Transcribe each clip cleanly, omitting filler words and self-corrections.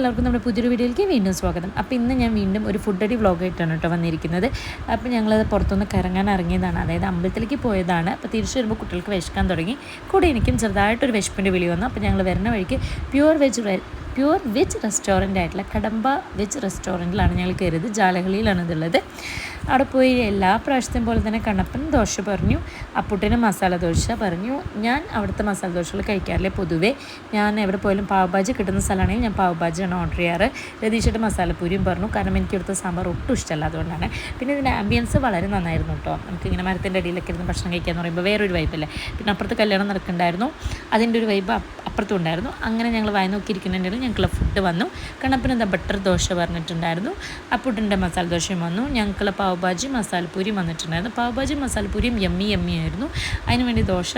എല്ലാവർക്കും നമ്മുടെ പുതിയൊരു വീഡിയോയിലേക്ക് വീണ്ടും സ്വാഗതം. അപ്പോൾ ഇന്ന് ഞാൻ വീണ്ടും ഒരു ഫുഡ് അടി വ്ളോഗായിട്ടാണ് കേട്ടോ വന്നിരിക്കുന്നത്. അപ്പോൾ ഞങ്ങളത് പുറത്തുനിന്ന് കറങ്ങാൻ ഇറങ്ങിയതാണ്, അതായത് അമ്പലത്തിലേക്ക് പോയതാണ്. അപ്പോൾ തിരിച്ചു വരുമ്പോൾ കുട്ടികൾക്ക് വിശക്കാൻ തുടങ്ങി, കൂടെ എനിക്കും ചെറുതായിട്ടൊരു വിശപ്പിൻ്റെ വിളി വന്നു. അപ്പോൾ ഞങ്ങൾ വരുന്ന വഴിക്ക് പ്യുവർ വെജ് റെസ്റ്റോറൻ്റ് ആയിട്ടുള്ള കടമ്പ വെജ് റെസ്റ്റോറൻറ്റിലാണ് ഞങ്ങൾ കയറിയത്. ജാലകളിയിലാണ് ഇതുള്ളത്. അവിടെ പോയി എല്ലാ പ്രാവശ്യത്തെയും പോലെ തന്നെ കണ്ണപ്പൻ ദോശ പറഞ്ഞു, അപ്പുട്ടിന് മസാല ദോശ പറഞ്ഞു. ഞാൻ അവിടുത്തെ മസാല ദോശകൾ കഴിക്കാറില്ല പൊതുവേ. ഞാൻ എവിടെ പോയാലും പാവഭാജി കിട്ടുന്ന സ്ഥലമാണെങ്കിൽ ഞാൻ പാവഭാജിയാണ് ഓർഡർ ചെയ്യാറ്. രതീഷിട്ട് മസാലപ്പൂരിയും പറഞ്ഞു, കാരണം എനിക്ക് ഇവിടുത്തെ സാമ്പാർ ഒട്ടും ഇഷ്ടമല്ല, അതുകൊണ്ടാണ്. പിന്നെ ഇതിൻ്റെ ആംബിയൻസ് വളരെ നന്നായിരുന്നു കേട്ടോ. നമുക്കിങ്ങനെ മരത്തിൻ്റെ അടിയിലൊക്കെ ഇരുന്ന് ഭക്ഷണം കഴിക്കാമെന്ന് പറയുമ്പോൾ വേറൊരു വൈബല്ലേ. പിന്നെ അപ്പുറത്ത് കല്യാണം നടക്കുന്നുണ്ടായിരുന്നു, അതിൻ്റെ ഒരു വൈബ് അപ്പുറത്തും ഉണ്ടായിരുന്നു. അങ്ങനെ ഞങ്ങൾ വായി നോക്കിയിരിക്കുന്നുണ്ടെങ്കിൽ ഞങ്ങൾക്കുള്ള ഫുഡ് വന്നു. കണ്ണപ്പന് എന്താ ബട്ടർ ദോശ പറഞ്ഞിട്ടുണ്ടായിരുന്നു, അപ്പുട്ടിൻ്റെ മസാല ദോശയും വന്നു. ഞങ്ങൾക്കുള്ള പാവഭാജി മസാലപ്പൂരിയും വന്നിട്ടുണ്ടായിരുന്നു. പാവഭാജി മസാലപ്പൂരിയും യമ്മി ആയിരുന്നു. അതിന് വേണ്ടി ദോശ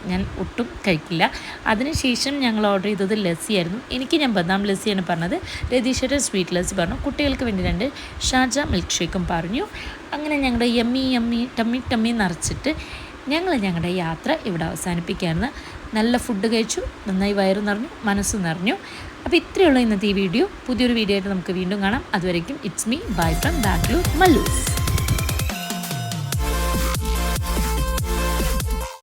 ഞാൻ ഒട്ടും കഴിക്കില്ല. അതിനുശേഷം ഞങ്ങൾ ഓർഡർ ചെയ്തത് ലസ്സിയായിരുന്നു. ഞാൻ ബദാം ലസ്സിയാണ് പറഞ്ഞത്, രതീഷയുടെ സ്വീറ്റ് ലസ്സി പറഞ്ഞു, കുട്ടികൾക്ക് വേണ്ടി 2 ഷാർജ മിൽക്ക് ഷേക്കും പറഞ്ഞു. അങ്ങനെ ഞങ്ങളുടെ യമ്മി ടമ്മി നിറച്ചിട്ട് ഞങ്ങളുടെ യാത്ര ഇവിടെ അവസാനിപ്പിക്കുകയായിരുന്നു. നല്ല ഫുഡ് കഴിച്ചു, നന്നായി വയറ് നിറഞ്ഞു, മനസ്സ് നിറഞ്ഞു. അപ്പോൾ ഇത്രയുള്ള ഇന്നത്തെ ഈ വീഡിയോ. പുതിയൊരു വീഡിയോ ആയിട്ട് നമുക്ക് വീണ്ടും കാണാം. അതുവരേക്കും it's me bye from Bangalore Mallus.